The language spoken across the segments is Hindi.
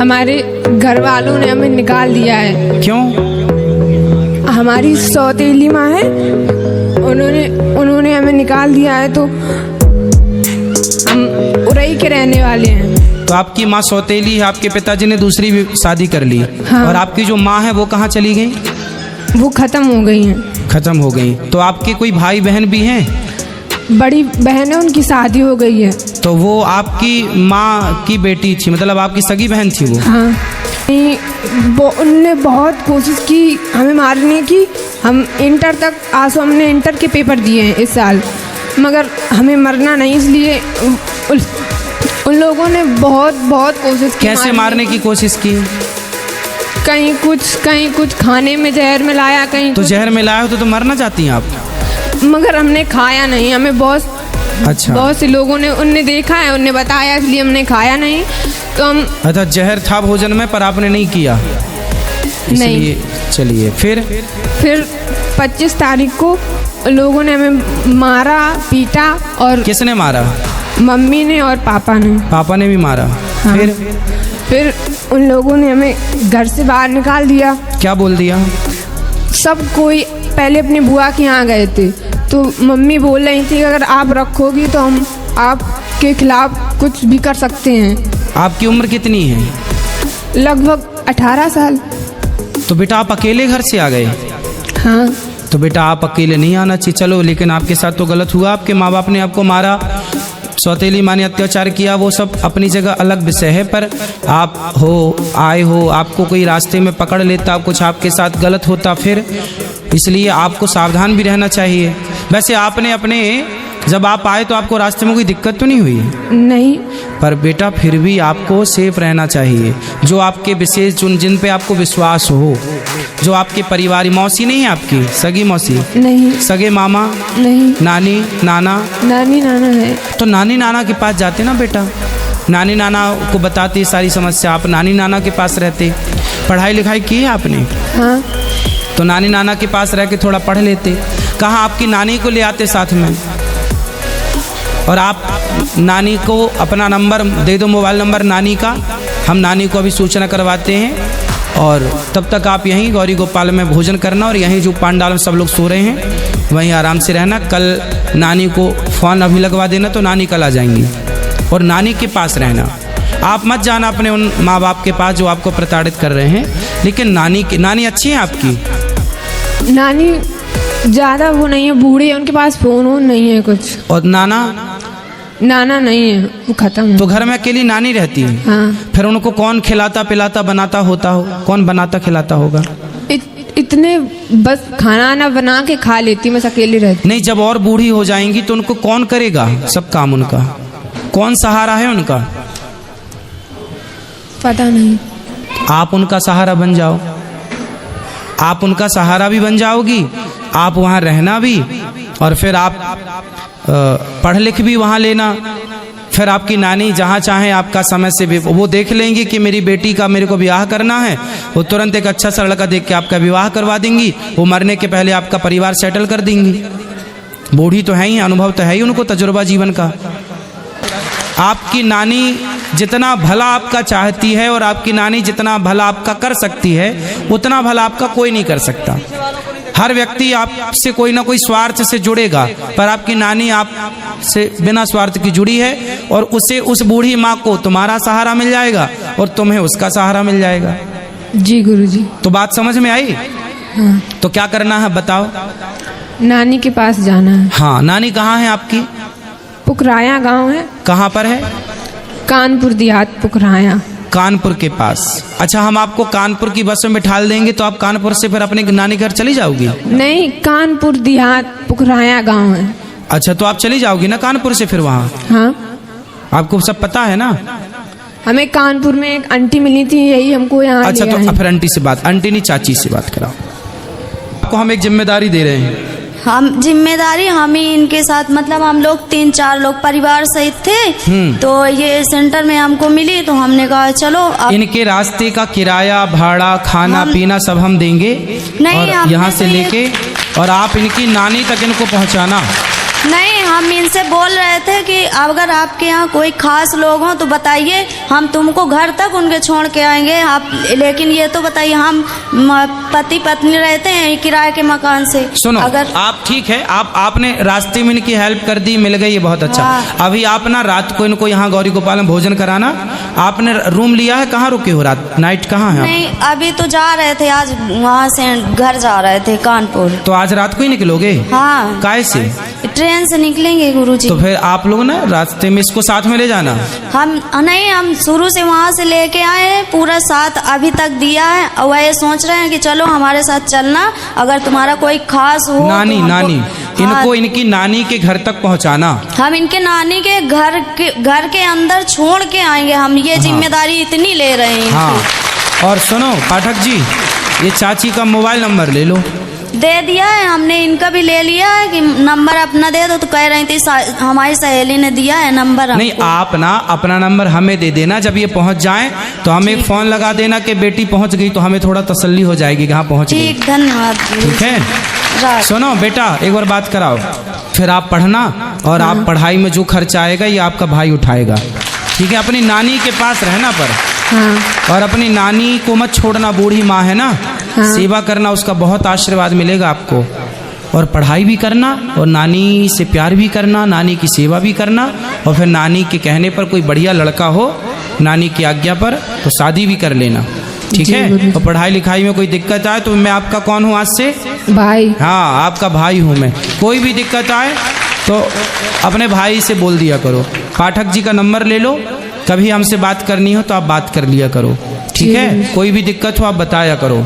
हमारे घर वालों ने हमें निकाल दिया है। क्यों? हमारी सौतेली माँ है, उन्होंने हमें निकाल दिया है, तो हम उरई के रहने वाले हैं। तो आपकी माँ सौतेली है, आपके पिताजी ने दूसरी भी शादी कर ली। हाँ। और आपकी जो माँ है वो कहाँ चली गई? वो खत्म हो गई हैं। खत्म हो गई। तो आपके कोई भाई बहन भी हैं? बड़ी बहन है, उनकी शादी हो गई है। तो वो आपकी माँ की बेटी थी, मतलब आपकी सगी बहन थी वो? हाँ, उनने बहुत कोशिश की हमें मारने की। हम इंटर तक आसो हमने इंटर के पेपर दिए हैं इस साल, मगर हमें मरना नहीं, इसलिए उन लोगों ने बहुत कोशिश की। कैसे मारने की कोशिश की? कहीं कुछ खाने में जहर मिलाया, कहीं तो जहर मिलाया हो तो मरना चाहती हैं आप? मगर हमने खाया नहीं। हमें बहुत से लोगों ने उनने देखा है, उनने बताया, इसलिए हमने खाया नहीं। तो हम अच्छा, जहर था भोजन में पर आपने नहीं किया? नहीं। चलिए फिर 25 तारीख को लोगों ने हमें मारा, पीटा। और किसने मारा? मम्मी ने और पापा ने। पापा ने भी मारा? हाँ। फिर उन लोगों ने हमें घर से बाहर निकाल दिया। क्या बोल दिया? सब कोई पहले अपनी बुआ के यहाँ गए थे, तो मम्मी बोल रही थी अगर आप रखोगी तो हम आपके खिलाफ कुछ भी कर सकते हैं। आपकी उम्र कितनी है? लगभग 18 साल। तो बेटा आप अकेले घर से आ गए? हाँ। तो बेटा आप अकेले नहीं आना चाहिए, चलो, लेकिन आपके साथ तो गलत हुआ। आपके माँ बाप ने आपको मारा, सौतेली माँ ने अत्याचार किया, वो सब अपनी जगह अलग विषय है। पर आप आए हो, आपको कोई रास्ते में पकड़ लेता, कुछ आपके साथ गलत होता, फिर इसलिए आपको सावधान भी रहना चाहिए। वैसे आपने जब आप आए तो आपको रास्ते में कोई दिक्कत तो नहीं हुई? नहीं। पर बेटा फिर भी आपको सेफ रहना चाहिए। जो आपके विशेष जिन पे आपको विश्वास हो, जो आपके परिवार, मौसी नहीं है आपकी? सगी मौसी नहीं। सगे मामा नहीं। नानी नाना? नानी नाना है। तो नानी नाना के पास जाते ना बेटा, नानी नाना को बताती सारी समस्या, आप नानी नाना के पास रहते। पढ़ाई लिखाई की है आपने? हाँ। तो नानी नाना के पास रह के थोड़ा पढ़ लेते। कहाँ आपकी नानी को ले आते साथ में, और आप नानी को अपना नंबर दे दो, मोबाइल नंबर नानी का, हम नानी को अभी सूचना करवाते हैं। और तब तक आप यहीं गौरी गोपाल में भोजन करना, और यहीं जो पांडाल में सब लोग सो रहे हैं वहीं आराम से रहना। कल नानी को फ़ोन अभी लगवा देना तो नानी कल आ जाएंगी, और नानी के पास रहना। आप मत जाना अपने उन माँ बाप के पास जो आपको प्रताड़ित कर रहे हैं। लेकिन नानी अच्छी है आपकी? नानी ज़्यादा वो नहीं है, बूढ़ी है, उनके पास फ़ोन नहीं है कुछ। और नाना नहीं है, वो खत्म है। तो घर में अकेली नानी रहती है? हाँ। फिर उनको कौन खिलाता पिलाता बनाता होता हो? कौन बनाता खिलाता होगा? इतने बस खाना बना के खा लेती, बस अकेली रहती। नहीं, जब और बूढ़ी हो जाएंगी तो उनको कौन करेगा सब काम? उनका कौन सहारा है उनका? पता नहीं। आप उनका सहारा बन जाओ। आप उनका सहारा भी बन जाओगी, आप वहाँ रहना भी, और फिर आप पढ़ लिख भी वहाँ लेना। फिर आपकी नानी जहाँ चाहे आपका समय से भी वो देख लेंगी कि मेरी बेटी का मेरे को विवाह करना है, वो तुरंत एक अच्छा सा लड़का देख के आपका विवाह करवा देंगी। वो मरने के पहले आपका परिवार सेटल कर देंगी। बूढ़ी तो है ही, अनुभव तो है ही उनको, तजुर्बा जीवन का। आपकी नानी जितना भला आपका चाहती है और आपकी नानी जितना भला आपका कर सकती है, उतना भला आपका कोई नहीं कर सकता। हर व्यक्ति आपसे कोई ना कोई स्वार्थ से जुड़ेगा, पर आपकी नानी आपसे बिना स्वार्थ की जुड़ी है, और उसे, उस बूढ़ी माँ को तुम्हारा सहारा मिल जाएगा और तुम्हें उसका सहारा मिल जाएगा। जी गुरुजी। तो बात समझ में आई? हाँ। तो क्या करना है बताओ? नानी के पास जाना है। हाँ। नानी कहाँ है आपकी? पुकराया गांव है। कहाँ पर है? कानपुर देहात, पुकराया। कानपुर के पास। अच्छा, हम आपको कानपुर की बस में बिठा देंगे तो आप कानपुर से फिर अपने नानी घर चली जाओगी? नहीं, कानपुर देहात पुकराया गांव है। अच्छा, तो आप चली जाओगी ना कानपुर से फिर वहाँ? हाँ। आपको सब पता है ना? हमें कानपुर में एक आंटी मिली थी, यही हमको यहाँ। अच्छा, तो फिर आंटी से बात, आंटी नहीं चाची से बात कराओ। आपको हम एक जिम्मेदारी दे रहे हैं। हम जिम्मेदारी हम ही इनके साथ, मतलब हम लोग 3-4 लोग परिवार सहित थे, तो ये सेंटर में हमको मिली, तो हमने कहा चलो इनके रास्ते का किराया, भाड़ा, खाना पीना सब हम देंगे, नहीं, और यहाँ से लेके और आप इनकी नानी तक इनको पहुँचाना। नहीं, नहीं, हम इनसे बोल रहे थे कि अगर आपके यहाँ कोई खास लोग हों तो बताइए, हम तुमको घर तक उनके छोड़ के आएंगे आप, लेकिन ये तो बताइए, हम पति पत्नी रहते हैं किराए के मकान से। सुनो, अगर आप ठीक है, आपने रास्ते में इनकी हेल्प कर दी, मिल गई, ये बहुत अच्छा। हाँ। अभी आप ना रात को इनको यहाँ गौरी गोपाल में भोजन कराना। आपने रूम लिया है, कहाँ रुके हो रात, नाइट कहाँ है आप? नहीं, अभी तो जा रहे थे, आज वहाँ से घर जा रहे थे कानपुर। तो आज रात को ही निकलोगे? हाँ, काय से? ट्रेन से निकलेंगे गुरुजी। तो फिर आप लोग ना रास्ते में इसको साथ में ले जाना। हम शुरू से वहाँ से लेके आए हैं, पूरा साथ अभी तक दिया है, और वह ये सोच रहे हैं कि चलो हमारे साथ चलना, अगर तुम्हारा कोई खास हो नानी तो नानी इनको इनकी नानी के घर तक पहुँचाना। हम इनके नानी के घर के अंदर छोड़ के आएंगे, हम ये जिम्मेदारी इतनी ले रहे हैं। हाँ, और सुनो पाठक जी, ये चाची का मोबाइल नंबर ले लो। दे दिया है हमने, इनका भी ले लिया है कि नंबर अपना दे दो, तो कह रही थी हमारी सहेली ने दिया है नंबर। नहीं, आप ना अपना नंबर हमें दे देना, जब ये पहुंच जाए तो हमें एक फोन लगा देना कि बेटी पहुंच गई, तो हमें थोड़ा तसल्ली हो जाएगी कि हाँ पहुंच गई। ठीक, धन्यवाद। ठीक है, सुनो बेटा, एक बार बात कराओ, फिर आप पढ़ना, और आप पढ़ाई में जो खर्चा आएगा ये आपका भाई उठाएगा। ठीक है, अपनी नानी के पास रहना पर। हाँ। और अपनी नानी को मत छोड़ना, बूढ़ी माँ है ना। हाँ। सेवा करना, उसका बहुत आशीर्वाद मिलेगा आपको। और पढ़ाई भी करना, और नानी से प्यार भी करना, नानी की सेवा भी करना, और फिर नानी के कहने पर कोई बढ़िया लड़का हो, नानी की आज्ञा पर, तो शादी भी कर लेना। ठीक है, और पढ़ाई लिखाई में कोई दिक्कत आए तो मैं आपका कौन हूँ आज से? भाई। हाँ, आपका भाई हूँ मैं। कोई भी दिक्कत आए तो अपने भाई से बोल दिया करो। पाठक जी का नंबर ले लो, कभी हमसे बात करनी हो तो आप बात कर लिया करो। ठीक है, कोई भी दिक्कत हो आप बताया करो।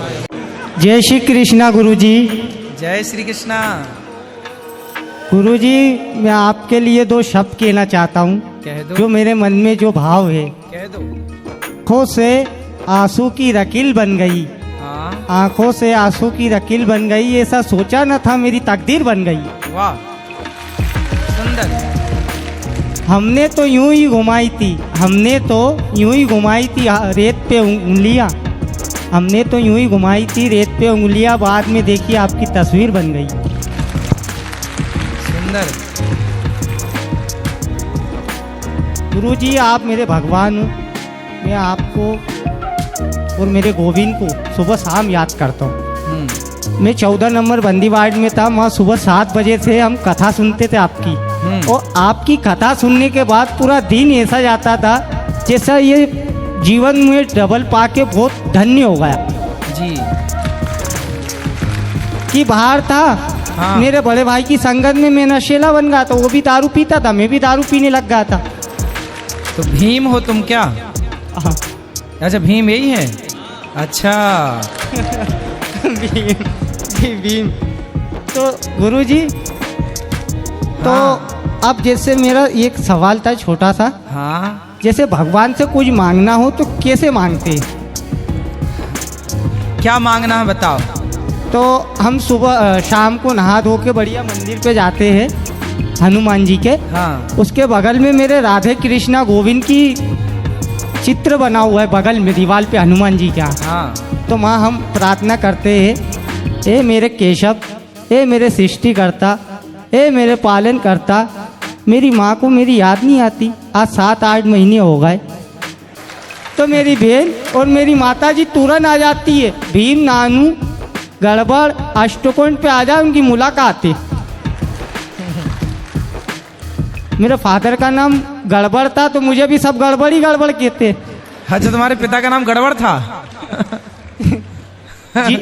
जय श्री कृष्णा गुरुजी। जय श्री कृष्णा। गुरुजी, मैं आपके लिए 2 शब्द कहना चाहता हूँ, कह दो। जो मेरे मन में जो भाव है। कह दो। आँखों से आंसू की रकील बन गई। हाँ। आँखों से आंसू की रकील बन गई, ऐसा सोचा न था, मेरी तकदीर बन गई। वाह, सुंदर। हमने तो यूं ही घुमाई थी, रेत पे उंगलियां। हमने तो यूं ही घुमाई थी रेत पे उंगलियां, बाद में देखी आपकी तस्वीर बन गई। सुंदर। गुरुजी, आप मेरे भगवान हो। मैं आपको और मेरे गोविंद को सुबह शाम याद करता हूँ। मैं 14 नंबर बंदी वार्ड में था, वहाँ सुबह 7 बजे से हम कथा सुनते थे आपकी। और आपकी कथा सुनने के बाद पूरा दिन ऐसा जाता था जैसा ये जीवन में डबल पाके बहुत धन्य हो गया जी। कि बाहर था। हाँ। मेरे बड़े भाई की संगत में मैं नशेला बन गया था, वो भी दारू पीता था, मैं भी दारू पीने लग गया था। तो भीम हो तुम क्या? हाँ। अच्छा, भीम यही है। अच्छा। भीम। तो गुरुजी, तो अब जैसे मेरा एक सवाल था छोटा सा। हाँ। जैसे भगवान से कुछ मांगना हो तो कैसे मांगते हैं? क्या मांगना है बताओ। तो हम सुबह शाम को नहा धो के बढ़िया मंदिर पे जाते हैं हनुमान जी के। हाँ। उसके बगल में मेरे राधे कृष्णा गोविंद की चित्र बना हुआ है, बगल में दीवार पे हनुमान जी का। हाँ। तो वहाँ हम प्रार्थना करते हैं, ए मेरे केशव, ए मेरे सृष्टिकर्ता, ए मेरे पालन करता, मेरी माँ को मेरी याद नहीं आती, आज 7-8 महीने हो गए। तो मेरी बहन और मेरी माता जी तुरंत आ जाती है, भीम नानू गड़बड़ अष्टकोण पे आ जाए, उनकी मुलाकात है। मेरे फादर का नाम गड़बड़ था, तो मुझे भी सब गड़बड़ ही गड़बड़ कहते। अच्छा, तुम्हारे पिता का नाम गड़बड़ था? जी।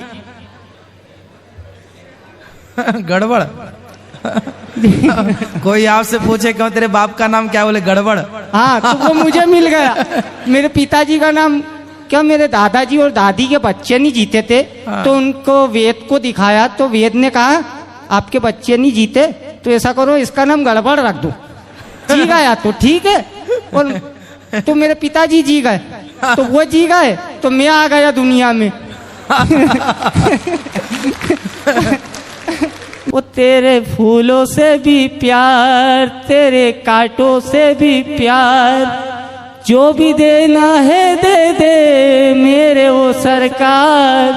गड़बड़। कोई आपसे पूछे क्यों तेरे बाप का नाम क्या, बोले गड़बड़। हाँ, तो वो मुझे मिल गया। मेरे पिताजी का नाम क्या, मेरे दादाजी और दादी के बच्चे नहीं जीते थे। हाँ। तो उनको वेद को दिखाया, तो वेद ने कहा आपके बच्चे नहीं जीते, तो ऐसा करो इसका नाम गड़बड़ रख दो। जी गया तो ठीक है, और तो मेरे पिताजी जी गए, तो वो जी गए, तो मैं आ गया दुनिया में। वो तेरे फूलों से भी प्यार, तेरे कांटों से भी प्यार, जो भी देना है दे दे मेरे वो सरकार।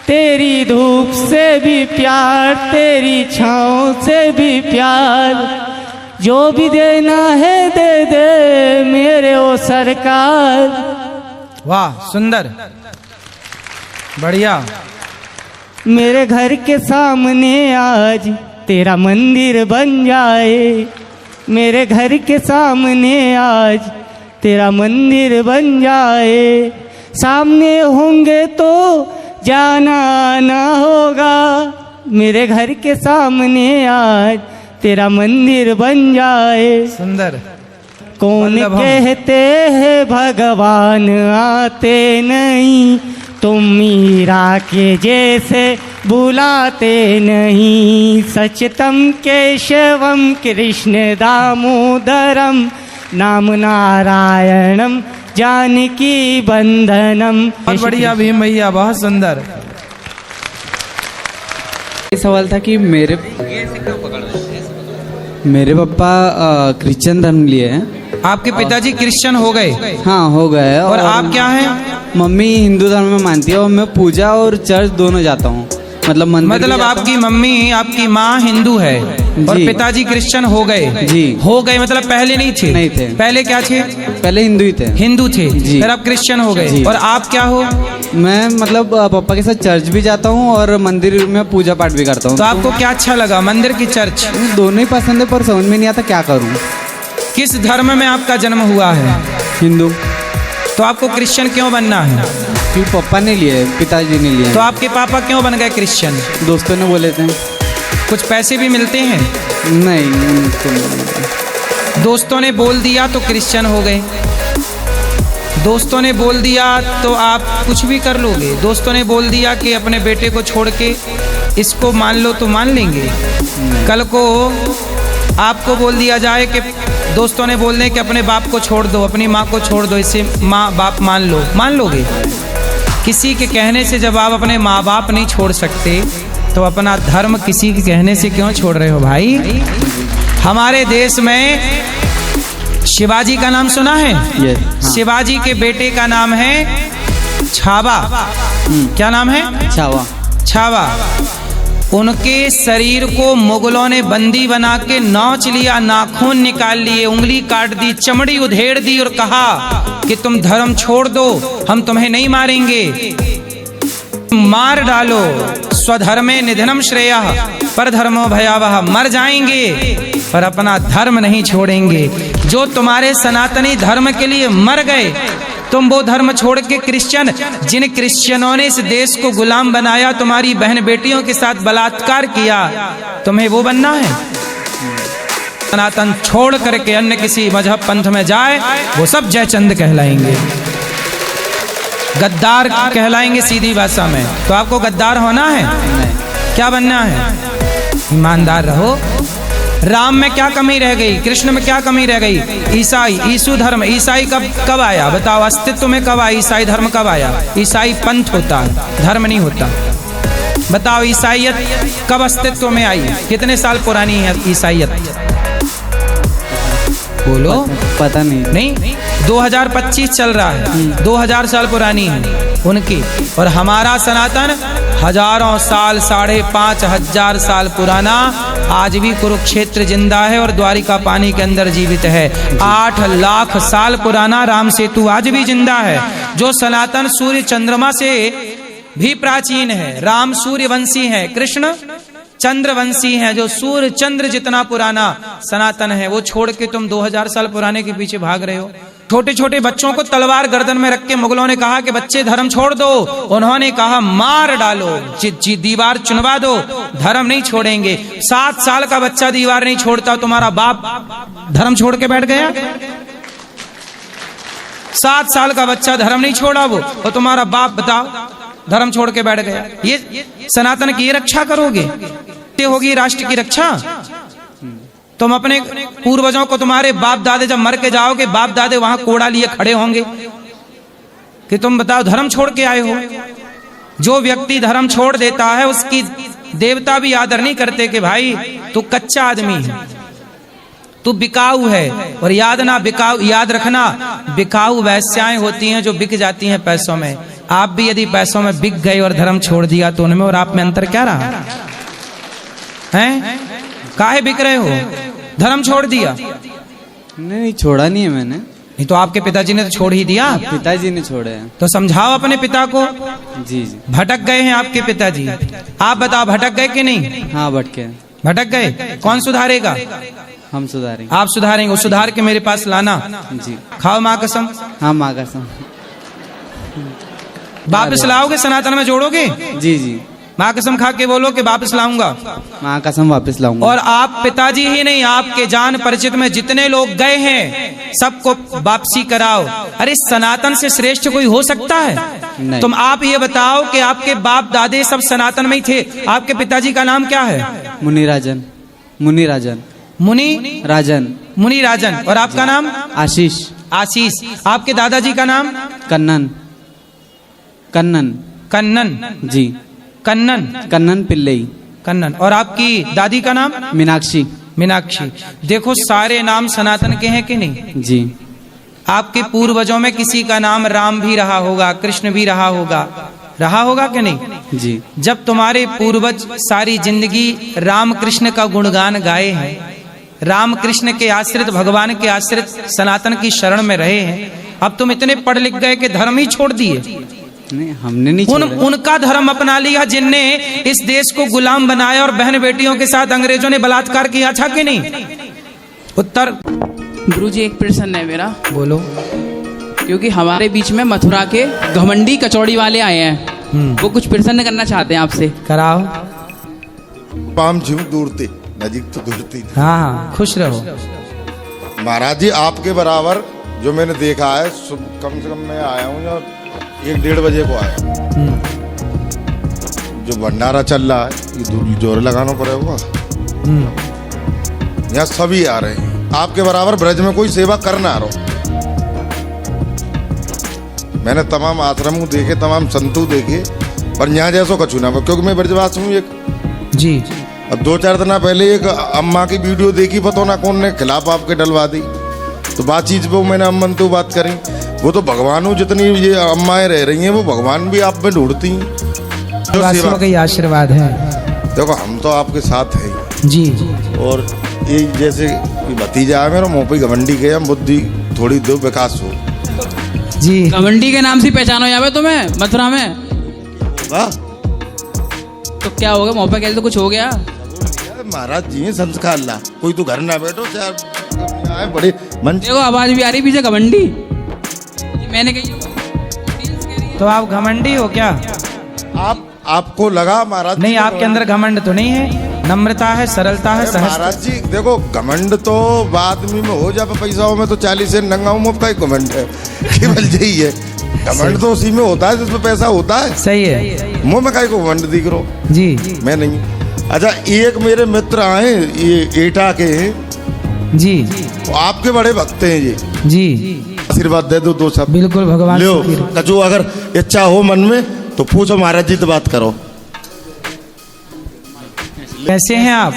तेरी धूप से भी प्यार, तेरी छाँव से भी प्यार, जो भी देना है दे दे मेरे ओ सरकार। वाह, सुंदर, बढ़िया। मेरे घर के सामने आज तेरा मंदिर बन जाए, मेरे घर के सामने आज तेरा मंदिर बन जाए, सामने होंगे तो जाना आना होगा, मेरे घर के सामने आज तेरा मंदिर बन जाए। सुंदर। कौन कहते हैं भगवान आते नहीं, तुम मीरा के जैसे बुलाते नहीं, सचतम केशवम कृष्ण दामोदरम, नाम नारायणम जानकी बंधनम। बहुत बढ़िया भीम भैया, बहुत सुंदर। ये सवाल था कि मेरे पापा क्रिश्चियन धर्म लिए हैं। आपके पिताजी क्रिश्चियन हो गए? हाँ, हो गए। और आप क्या हैं? मम्मी हिंदू धर्म में मानती है और मैं पूजा और चर्च दोनों जाता हूँ। मतलब आपकी मम्मी, आपकी माँ हिंदू है और पिताजी क्रिश्चियन हो गए? जी। हो गए मतलब पहले नहीं थे? नहीं थे। पहले क्या थे? पहले हिंदू ही थे। हिंदू थे जी। फिर आप क्रिश्चियन हो गए। और आप क्या हो? मैं मतलब पापा के साथ चर्च भी जाता हूँ और मंदिर में पूजा पाठ भी करता हूँ। तो आपको क्या अच्छा लगा, मंदिर की चर्च? दोनों ही पसंद है पर समझ में नहीं आता क्या करूँ। किस धर्म में आपका जन्म हुआ है? हिंदू। तो आपको क्रिश्चियन क्यों बनना है? क्योंकि पापा ने लिए, पिताजी ने लिए। तो आपके पापा क्यों बन गए क्रिश्चियन? दोस्तों ने बोले थे। कुछ पैसे भी मिलते हैं? नहीं। दोस्तों ने बोल दिया तो क्रिश्चियन हो गए। दोस्तों ने बोल दिया तो आप कुछ भी कर लोगे। दोस्तों ने बोल दिया कि अपने बेटे को छोड़ के इसको मान लो तो मान लेंगे। कल को आपको बोल दिया जाए कि दोस्तों ने बोल दें कि अपने बाप को छोड़ दो, अपनी माँ को छोड़ दो, इसे माँ बाप मान लो, मान लोगे? किसी के कहने से जब आप अपने माँ बाप नहीं छोड़ सकते तो अपना धर्म किसी के कहने से क्यों छोड़ रहे हो भाई? हमारे देश में शिवाजी का नाम सुना है? हाँ। शिवाजी के बेटे का नाम है छावा। क्या नाम है? छावा। छावा। उनके शरीर को मुगलों ने बंदी बना के नोच लिया, नाखून निकाल लिए, उंगली काट दी, चमड़ी उधेड़ दी और कहा कि तुम धर्म छोड़ दो, हम तुम्हें नहीं मारेंगे, मार डालो। स्वधर्मे निधनम श्रेयः परधर्मो भयावह, मर जाएंगे पर अपना धर्म नहीं छोड़ेंगे। जो तुम्हारे सनातनी धर्म के लिए मर गए, तुम वो धर्म छोड़ के क्रिश्चियन, जिन क्रिश्चियनों ने इस देश को गुलाम बनाया, तुम्हारी बहन बेटियों के साथ बलात्कार किया, तुम्हें वो बनना है? सनातन छोड़ करके अन्य किसी मजहब पंथ में जाए, वो सब जयचंद कहलाएंगे, गद्दार कहलाएंगे सीधी भाषा में। तो आपको गद्दार होना है? क्या बनना है? ईमानदार रहो। राम में क्या कमी रह गई? कृष्ण में क्या कमी रह गई? ईसाई, ईसु धर्म, ईसाई कब आया बताओ? अस्तित्व में कब आया ईसाई धर्म? कब आया? ईसाई पंथ होता है, धर्म नहीं होता। बताओ ईसाइयत कब अस्तित्व में आई? कितने साल पुरानी है ईसाइयत? बोलो। पता नहीं। 2025 चल रहा है, 2000 साल पुरानी है उनकी। और हमारा सनातन हजारों साल, 5,500 साल पुराना, आज भी कुरुक्षेत्र जिंदा है और द्वारिका पानी के अंदर जीवित है। 8 लाख साल पुराना राम सेतु आज भी जिंदा है, जो सनातन सूर्य चंद्रमा से भी प्राचीन है। राम सूर्यवंशी है, कृष्ण चंद्रवंशी हैं, जो सूर्य चंद्र जितना पुराना सनातन है। वो छोड़ के तुम 2000 साल पुराने के पीछे भाग रहे हो। छोटे छोटे बच्चों को तलवार गर्दन में रख के मुगलों ने कहा कि बच्चे धर्म छोड़ दो, उन्होंने कहा मार डालो, दीवार चुनवा दो, धर्म नहीं छोड़ेंगे। 7 साल का बच्चा दीवार नहीं छोड़ता, तुम्हारा बाप धर्म छोड़ के बैठ गया? 7 साल का बच्चा धर्म नहीं छोड़ा वो, और तुम्हारा बाप बताओ धर्म छोड़ के बैठ गया। ये सनातन की रक्षा करोगे? ये होगी राष्ट्र की रक्षा? तुम अपने पूर्वजों को, तुम्हारे बाप दादे जब मर के जाओगे, बाप दादे वहां कोड़ा लिए खड़े होंगे कि तुम बताओ धर्म छोड़ के आए हो। जो व्यक्ति धर्म छोड़ देता है उसकी देवता भी आदर नहीं करते कि भाई तू कच्चा आदमी है, तू बिकाऊ है। और याद रखना, बिकाऊ वैश्याएं होती हैं जो बिक जाती हैं पैसों में। आप भी यदि पैसों में बिक गए और धर्म छोड़ दिया तो उनमें और आप में अंतर क्या रहा हैं? काहे बिक रहे हो? धर्म छोड़ दिया? नहीं, छोड़ा नहीं है मैंने। नहीं तो आपके पिताजी ने तो छोड़ ही दिया। पिताजी ने छोड़े हैं। तो समझाओ अपने पिता को। जी जी। भटक गए हैं आपके पिताजी, आप बताओ भटक गए कि नहीं? हाँ, भटके। भटक गए, कौन सुधारेगा? हम सुधारेंगे। आप सुधारेंगे? वो सुधार के मेरे पास लाना। जी। खाओ माँ कसम। हाँ, माँ कसम। वापस लाओगे? सनातन में जोड़ोगे? जी जी। माँ कसम खा के बोलो कि वापस लाऊंगा। माँ कसम वापस लाऊंगा। और आप पिताजी ही नहीं, आपके जान परिचित में जितने लोग गए हैं सबको वापसी कराओ। अरे सनातन से श्रेष्ठ कोई हो सकता है? नहीं। तुम आप ये बताओ कि आपके बाप दादे सब सनातन में ही थे, आपके पिताजी का नाम क्या है? मुनिराजन। मुनिराजन। मुनि राजन। मुनि राजन। और आपका नाम? आशीष। आशीष। आपके दादाजी का नाम? कन्नन। कन्नन। कन्नन। जी। कन्नन। कन्नन पिल्लई। कन्नन। और आपकी दादी का नाम? मीनाक्षी। मीनाक्षी। देखो सारे नाम सनातन के हैं कि नहीं? जी। आपके पूर्वजों में किसी का नाम राम भी रहा होगा, कृष्ण भी रहा होगा कि नहीं? जी। जब तुम्हारे पूर्वज सारी जिंदगी राम कृष्ण का गुणगान गाए हैं, राम कृष्ण के आश्रित, भगवान के आश्रित सनातन की शरण में रहे हैं, अब तुम इतने पढ़ लिख गए कि धर्म ही छोड़ दिए? नहीं, हमने नहीं छोड़ा। उनका धर्म अपना लिया जिनने इस देश को गुलाम बनाया और बहन बेटियों के साथ अंग्रेजों ने बलात्कार किया था कि नहीं? उत्तर। गुरुजी एक प्रश्न है मेरा। बोलो। क्योंकि हमारे बीच में मथुरा के घमंडी कचौड़ी वाले आए हैं, वो कुछ प्रश्न करना चाहते हैं आपसे। कराओ। पाम झूम दूर थे, नजीक तो दूर थी। हाँ, खुश रहो। महाराज जी आपके बराबर जो मैंने देखा है, कम से कम मैं आया हूँ या 1-1:30 बजे को आया। जो भंडारा चल रहा है ये जोर लगाना पड़ेगा। यहाँ सभी आ रहे हैं, आपके बराबर ब्रज में कोई सेवा करना आ रहा। मैंने तमाम आश्रम देखे, तमाम संतु देखे, पर यहाँ जैसो कछु ना, क्योंकि मैं ब्रजवास हूँ एक। जी। अब 2-4 दिन पहले एक अम्मा की वीडियो देखी, पता ना कौन ने खिलाफ आपके डलवा दी, तो बातचीत पे मैंने अम्मन तो बात करी। वो तो भगवान जितनी ये अम्माएं रह रही हैं वो भगवान भी आप में ढूंढती हैं। वासियों का ही आशीर्वाद है। देखो हम तो आपके साथ हैं जी। और ये जैसे भतीजा है मेरा, मुँह पे घमंडी के हम बुद्धि थोड़ी दो विकास हो जी। घमंडी के नाम से पहचानो यहाँ पे तुम्हें मथुरा में? होगा तो क्या हो गया? मोपा कहते तो कुछ हो गया? महाराज जी संस्कार ला, कोई तो घर ना बैठो चाहे बड़े मन। देखो आवाज भी आ रही पीछे, घमंडी। मैंने कही तो आप घमंडी हो क्या? आपको लगा महाराज? नहीं, आपके अंदर घमंड तो नहीं है, नम्रता है, सरलता है, सहजता। महाराज जी देखो घमंड तो आदमी में हो जाए, पैसाओं में तो 40 से नंगा हूँ, मुफ्त का ही घमंड है केवल यही है। घमंड तो उसी में होता है जिसमें पैसा होता है। सही है। मुँह में का घमंड दिख रो जी। मैं नहीं। अच्छा, एक मेरे मित्र आए, ये एटा के हैं जी, तो आपके बड़े भक्त हैं ये जी। आशीर्वाद दे दो 2 शब्द। बिल्कुल भगवान लो सुखी रहो। कचो अगर इच्छा हो मन में तो पूछो, महाराज जी तो बात करो। कैसे हैं आप?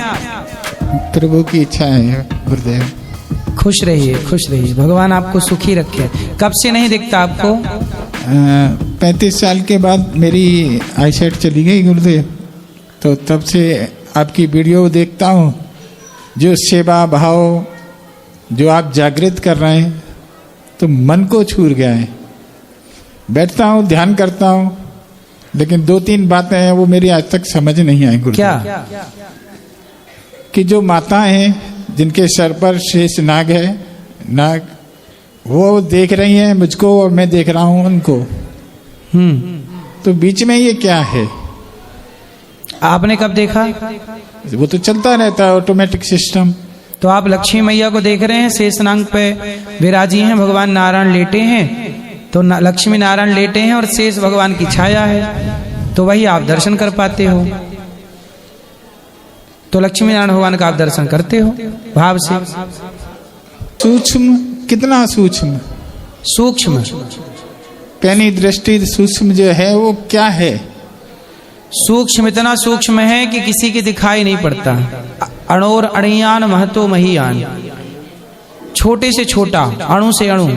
प्रभु की इच्छा है गुरुदेव। खुश रहिए, खुश रहिए, भगवान आपको सुखी रखे। कब से नहीं दिखता आपको? 35 साल के बाद मेरी आईसाइट चली गई गुरुदेव, तो तब से आपकी वीडियो देखता हूँ। जो सेवा भाव जो आप जागृत कर रहे हैं तो मन को छू गया है। बैठता हूँ, ध्यान करता हूँ, लेकिन 2-3 बातें हैं वो मेरी आज तक समझ नहीं आई गुरुदेव। क्या? कि जो माता हैं जिनके सर पर शेष नाग है, नाग वो देख रही हैं मुझको और मैं देख रहा हूँ उनको। तो बीच में ये क्या है? आपने कब देखा? वो तो चलता रहता है ऑटोमेटिक सिस्टम। तो आप लक्ष्मी मैया को देख रहे हैं, शेषनाग पे विराजी हैं, भगवान नारायण लेटे हैं, तो लक्ष्मी नारायण लेटे हैं और शेष भगवान की छाया है, तो वही आप दर्शन कर पाते हो। तो लक्ष्मी नारायण भगवान का आप दर्शन करते हो भाव से। सूक्ष्म, कितना सूक्ष्म? सूक्ष्म, पैनी दृष्टि सूक्ष्म जो है वो क्या है? सूक्ष्म इतना सूक्ष्म है कि किसी के दिखाई नहीं पड़ता। अणोर अणियान महतो महियान, छोटे से छोटा, अणु से अणु,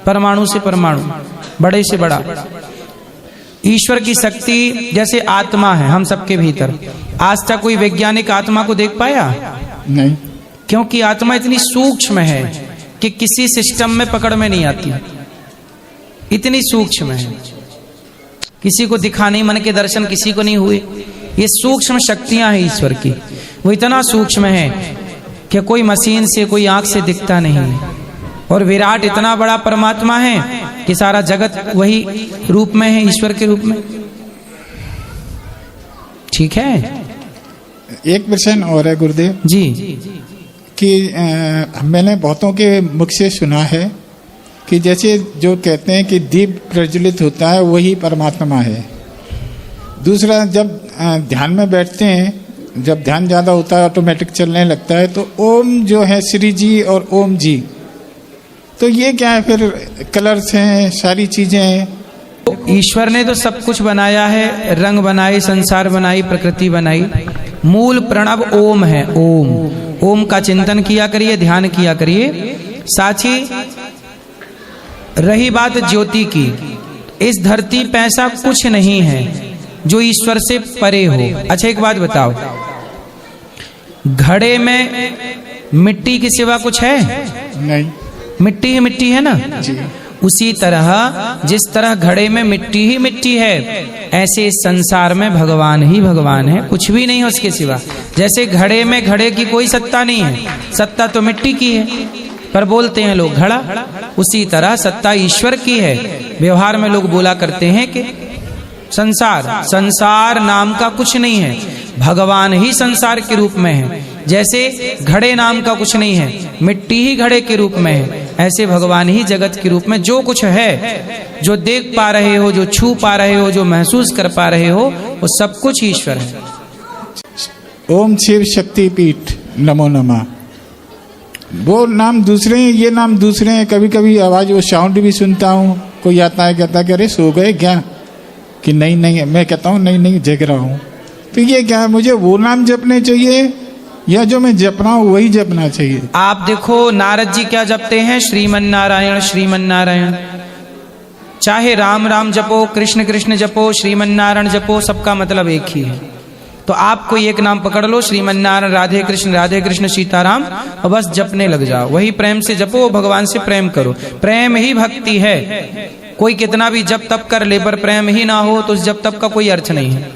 परमाणु से परमाणु, बड़े से बड़ा। ईश्वर की शक्ति जैसे आत्मा है हम सबके भीतर। आज तक कोई वैज्ञानिक आत्मा को देख पाया? नहीं। क्योंकि आत्मा इतनी सूक्ष्म है कि किसी सिस्टम में पकड़ में नहीं आती, इतनी सूक्ष्म है। किसी को दिखा नहीं, मन के दर्शन किसी को नहीं हुए। ये सूक्ष्म शक्तियां हैं ईश्वर की, वो इतना सूक्ष्म है कि कोई मशीन से, कोई आंख से दिखता नहीं है। और विराट इतना बड़ा परमात्मा है कि सारा जगत वही रूप में है, ईश्वर के रूप में। ठीक है। एक प्रश्न और है गुरुदेव जी कि मैंने बहुतों के मुख से सुना है कि जैसे जो कहते हैं कि दीप प्रज्वलित होता है वही परमात्मा है। दूसरा, जब ध्यान में बैठते हैं, जब ध्यान ज़्यादा होता है, ऑटोमेटिक चलने लगता है, तो ओम जो है श्री जी और ओम जी, तो ये क्या है? फिर कलर्स हैं, सारी चीज़ें हैं। ईश्वर ने तो सब कुछ बनाया है, रंग बनाई, संसार बनाई, प्रकृति बनाई। मूल प्रणव ओम है। ओम, ओम का चिंतन किया करिए, ध्यान किया करिए। साची रही बात ज्योति की, इस धरती पे ऐसा कुछ नहीं है जो ईश्वर से परे हो। अच्छा एक बात बताओ, घड़े में मिट्टी के सिवा कुछ है? नहीं। मिट्टी ही मिट्टी है ना जी। उसी तरह जिस तरह घड़े में मिट्टी ही मिट्टी है, ऐसे इस संसार में भगवान ही भगवान है, कुछ भी नहीं है उसके सिवा। जैसे घड़े में घड़े की कोई सत्ता नहीं है, सत्ता तो मिट्टी की है, पर बोलते हैं लोग घड़ा। उसी तरह सत्ता ईश्वर की है। व्यवहार में लोग बोला करते हैं कि संसार नाम का कुछ नहीं है, भगवान ही संसार के रूप में है। जैसे घड़े नाम का कुछ नहीं है, मिट्टी ही घड़े के रूप में है, ऐसे भगवान ही जगत के रूप में जो कुछ है, जो देख पा रहे हो, जो छू पा रहे हो, जो महसूस कर पा रहे हो, वो सब कुछ ईश्वर है। ओम शिव शक्ति पीठ नमो नमः, वो नाम दूसरे हैं, ये नाम दूसरे हैं। कभी कभी आवाज, वो साउंड भी सुनता हूँ, कोई आता है कहता है कि अरे सो गए क्या, कि नहीं नहीं, मैं कहता हूँ नहीं नहीं जग रहा हूँ। तो ये क्या है? मुझे वो नाम जपने चाहिए या जो मैं जप रहा हूँ वही जपना चाहिए? आप देखो नारद जी क्या जपते हैं, श्रीमन नारायण श्रीमन नारायण। चाहे राम राम जपो, कृष्ण कृष्ण जपो, श्रीमन नारायण जपो, सबका मतलब एक ही है। तो आप कोई एक नाम पकड़ लो, श्रीमन नारायण, राधे कृष्ण सीताराम, और बस जपने लग जाओ। वही प्रेम से जपो, भगवान से प्रेम करो। प्रेम ही भक्ति है। कोई कितना भी जप तप कर ले, पर प्रेम ही ना हो तो उस जप तप का कोई अर्थ नहीं है।